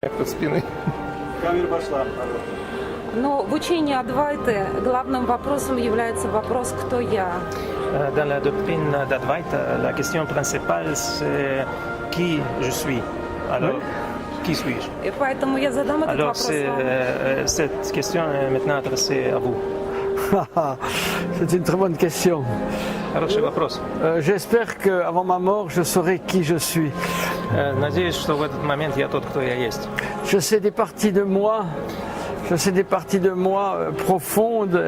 Как-то спины. Камера пошла. Но в учении Адвайты главным вопросом является вопрос «Кто я?». Dans la doctrine d'Advaita, la question principale, c'est qui je suis. Alors, qui suis-je? И поэтому я задам этот Alors, вопрос вам. cette question est maintenant adressée à vous. C'est une très bonne question. Хороший вопрос. J'espère qu'avant ma mort, je saurai qui je suis. Надеюсь, что в этот момент я тот, кто я есть. Je sais des parties de moi, profondes.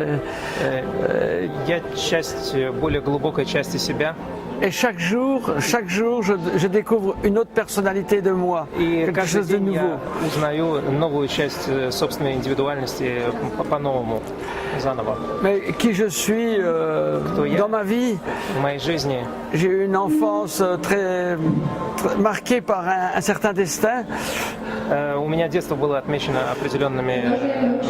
Я часть более глубокой части себя. Et chaque jour, je découvre une autre personnalité de moi, И quelque каждый chose de день nouveau. я узнаю новую часть собственной индивидуальности по-новому, заново. Mais qui je suis dans ma vie, В моей жизни j'ai eu une enfance très marquée par un certain destin. у меня детство было отмечено определенными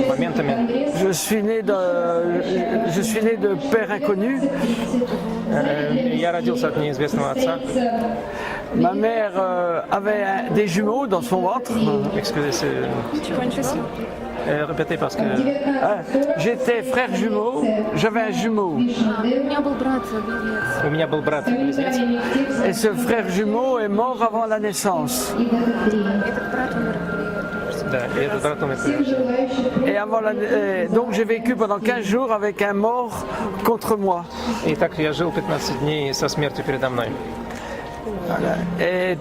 моментами. Je suis né de père inconnu. Я родился от неизвестного отца. Ma mère avait des jumeaux dans son ventre. Excusez, répétez parce que J'étais frère jumeau, j'avais un jumeau. У меня был брат-близнец. у меня был брат-близнец. Et ce frère jumeau est mort avant la naissance. Этот брат умер при Да, и этот брат умер при рождении. Donc j'ai vécu pendant 15 jours avec un mort contre moi. И так я жил 15 дней со смертью передо мной. Et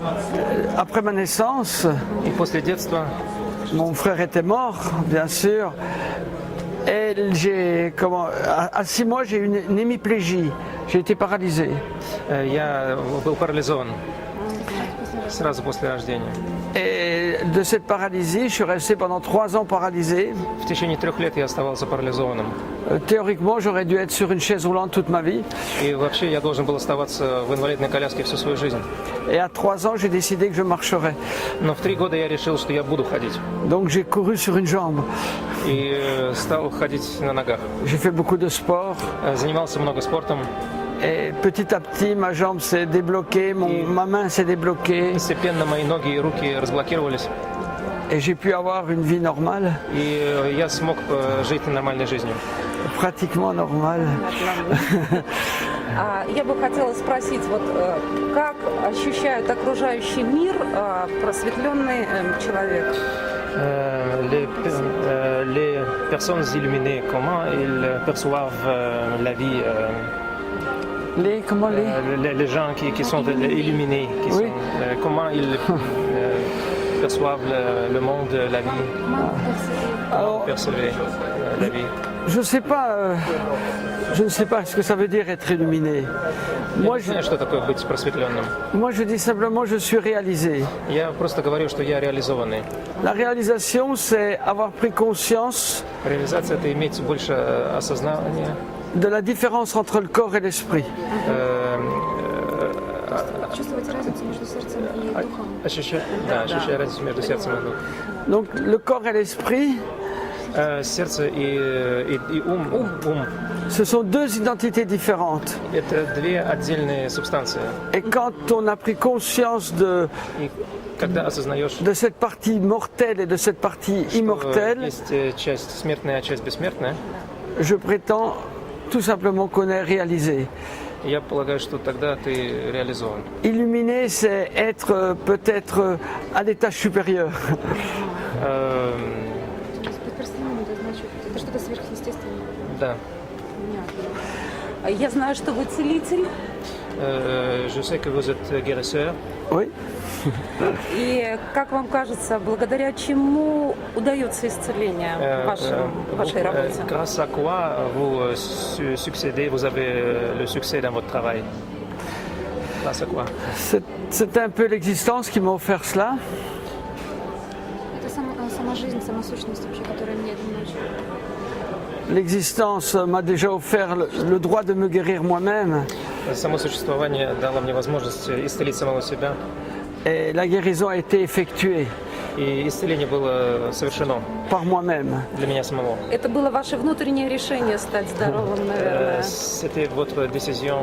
après ma naissance, И после детства mon frère était mort, bien sûr. Et à 6 mois, j'ai eu une hémiplégie. J'ai été paralysé. я был парализован сразу после рождения. Et de cette paralysie, je suis resté pendant 3 ans paralysé. В течение 3 лет я оставался парализованным. Théoriquement, j'aurais dû être sur une chaise roulante toute ma vie. И вообще я должен был оставаться в инвалидной коляске всю свою жизнь. Et à 3 ans, j'ai décidé que je marcherais. Но в 3 года я решил, что я буду ходить. Donc j'ai couru sur une jambe. И стал ходить на ногах. J'ai fait beaucoup de sport. Занимался много спортом. Et petit à petit, ma jambe s'est débloquée, ma main s'est débloquée. Постепенно мои ноги и руки разблокировались. Et j'ai pu avoir une vie normale, И я смог жить нормальной жизнью. pratiquement normale. Я бы хотела спросить, как ощущает окружающий мир просветленный человек? Les personnes illuminées, comment ils perçoivent la vie? Les gens qui sont illuminés, comment ils perçoivent le monde, la vie, comment percevoir la vie. Je ne sais pas ce que ça veut dire être illuminé. Я не знаю, что такое быть просветленным. Moi, je dis simplement je suis réalisé. Я просто говорю, что я реализованный. La réalisation, c'est avoir pris conscience Реализация – это иметь больше осознания, de la différence entre le corps et l'esprit. Чувствовать разницу между сердцем и духом. ощущать разницу между сердцем и духом. Donc le corps et l'esprit, Сердце и ум. ce sont deux identités différentes. Это две отдельные субстанции. Et quand on a pris conscience И когда осознаешь, de cette partie mortelle et de cette partie что immortelle, есть часть смертная, а часть бессмертная, je prétends tout simplement qu'on est réalisé. я полагаю, что тогда ты реализован. Illuminé, c'est être peut-être à l'étage supérieur. Быть просветленным, это значит, это что-то сверхъестественное. Да. Понятно. Я знаю, что вы целитель. Je sais que vous êtes guérisseur. Oui. И как вам кажется, благодаря чему удается исцеление в вашей работе? Grâce à quoi vous succédez, vous avez le succès dans votre travail? Grâce à quoi? C'est un peu l'existence qui m'a offert cela. Это сама жизнь, сама сущность вообще, которая мне это научила. L'existence m'a déjà offert le droit de me guérir moi-même. Само существование дало мне возможность исцелить самого себя. Et la guérison a été effectuée И исцеление было совершено par moi-même. для меня самого. Это было ваше внутреннее решение стать здоровым, наверное. C'était votre décision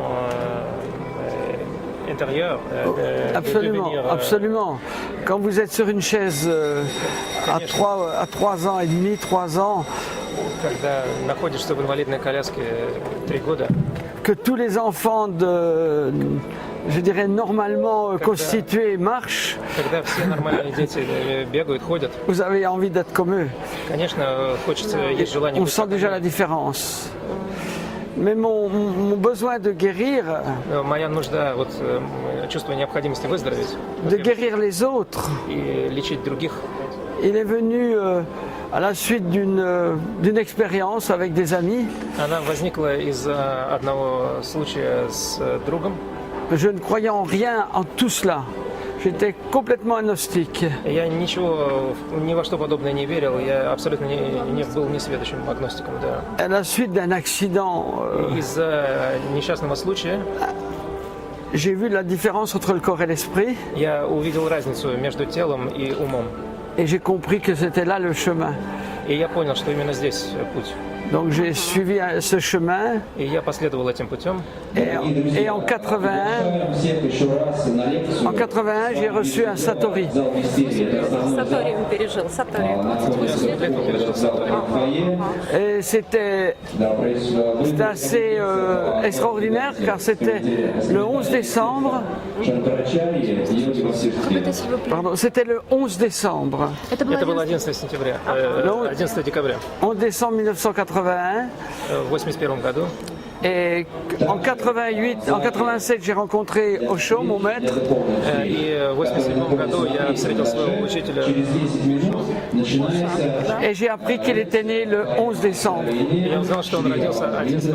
intérieure de Absolument, devenir absolument. quand vous êtes sur une chaise à 3 ans et demi, 3 ans, Когда находишься в инвалидной коляске 3 года, que tous les enfants je dirais normalement constitués marchent, когда все нормальные дети бегают, ходят, vous avez envie d'être comme eux. конечно, хочется, есть желание On быть sent как déjà la они. différence. Mais mon besoin de guérir, Моя нужда, вот чувство необходимости выздороветь de guérir les autres, и лечить других, il est venu à la suite d'une expérience avec des amis. она возникла из-за одного случая с другом. Je ne croyais en rien en tout cela. J'étais complètement agnostique. Я ничего, ни во что подобное не верил, я абсолютно не был несведущим агностиком, да. À la suite d'un accident, Из-за несчастного случая j'ai vu la différence entre le corps et l'esprit я увидел разницу между телом и умом. et j'ai compris que c'était là le chemin. И я понял, что именно здесь путь. Donc j'ai suivi ce chemin И я последовал этим путем. et en 81, j'ai reçu un Satori. Саториум пережил, Саториум. 28 лет он пережил Сатори. Et c'était assez extraordinaire car c'était le 11 décembre. Pardon, c'était le 11 décembre. Это было Это было 11 сентября, 11 декабря 11 décembre 1981. в 81 году. Et en 87, j'ai rencontré Osho, mon maître. И в 87 году я встретил своего учителя. Et j'ai appris qu'il était né le 11 décembre. И я узнал, что он родился 11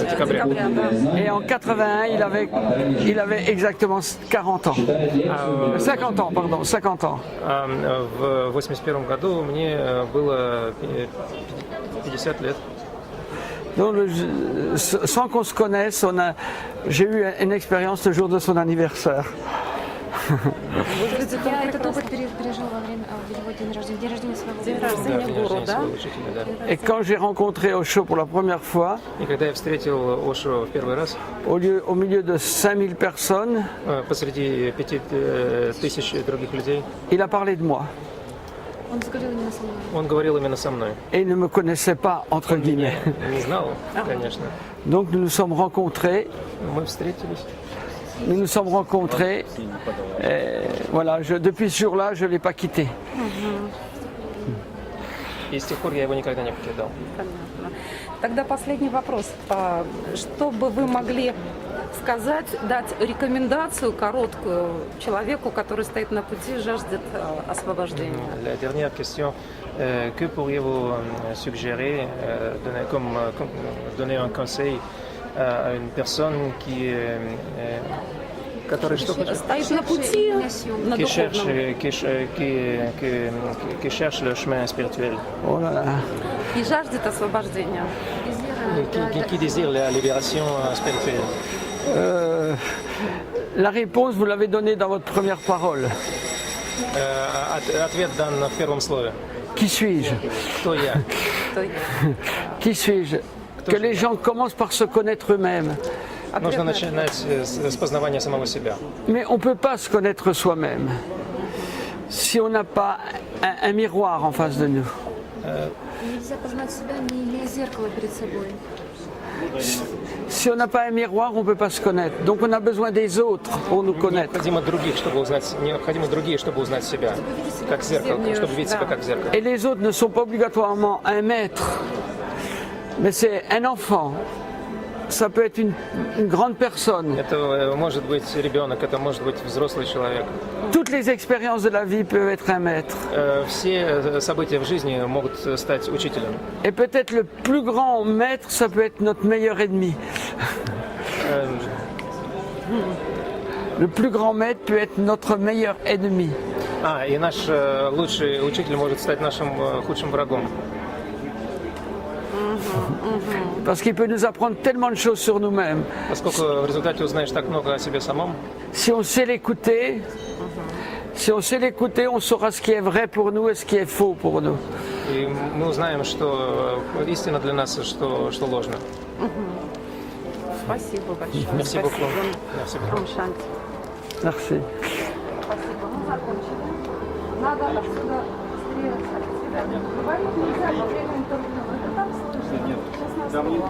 декабря. Et en 81, il avait exactement 40 ans. 50 ans, pardon, 50 ans. А в 81 году мне было 50 лет. Donc, sans qu'on se connaisse, j'ai eu une expérience le jour de son anniversaire. Я этот опыт пережил во время его день рождения своего День гуру. рождения Да, гуру, день да? своего учителя, да. Et quand j'ai rencontré Osho pour la première fois, И когда я встретил Ошу в первый раз, au milieu de 5000 personnes, посреди 5000 других людей, Он il a parlé de moi. Он заговорил именно со мной. он говорил именно со мной. Et il ne me connaissait pas, entre guillemets. Не знал, конечно. Donc nous nous sommes rencontrés. Мы встретились. Nous nous sommes rencontrés. Et voilà, depuis ce jour-là, je ne l'ai pas quitté. И с тех пор я его никогда не покидал. Понятно. Тогда последний вопрос. Что бы вы могли сказать, дать рекомендацию короткую человеку, который стоит на пути и жаждет освобождения? La dernière question, que pourriez-vous suggérer, donner un conseil à une personne которая что хочет? Стоит на пути, на Qui cherche, духовном, qui cherche le chemin spirituel, Oh là là. и жаждет освобождения. qui désire la libération spirituelle. La réponse, vous l'avez donnée dans votre première parole. Ответ дан в первом слове. Qui suis-je? Кто я? То есть Qui suis-je? Que les gens commencent par se connaître eux-mêmes. Нужно начинать с познавания самого себя. Mais on ne peut pas se connaître soi-même si on n'a pas un miroir en face de nous. Нельзя познать себя, не имея зеркала перед собой. Si on n'a pas un miroir, on ne peut pas se connaître. Donc on a besoin des autres pour nous connaître. Необходимы другие, чтобы узнать себя, как зеркало, чтобы видеть себя как зеркало. Et les autres ne sont pas obligatoirement un maître, mais c'est un enfant. Ça peut être une grande personne. Это может быть ребенок, это может быть взрослый человек. Toutes les expériences de la vie peuvent être un maître. Все события в жизни могут стать учителем. Et peut-être le plus grand maître, ça peut être notre meilleur ennemi. Le plus grand maître peut être notre meilleur ennemi. И наш лучший учитель может стать нашим худшим врагом. Parce qu'il peut nous apprendre tellement de choses sur nous-mêmes. Поскольку в результате узнаешь так много о себе самом, Si on sait l'écouter, on saura ce qui est vrai pour nous et ce qui est faux pour nous. и мы узнаем, что истина для нас, что ложно. Спасибо большое. Merci beaucoup. Merci beaucoup. Ом Шанти. Merci. Спасибо. Мы закончили. надо отсюда быстрее. Говорить нельзя во время интервью. Это так слышно? Честное слово.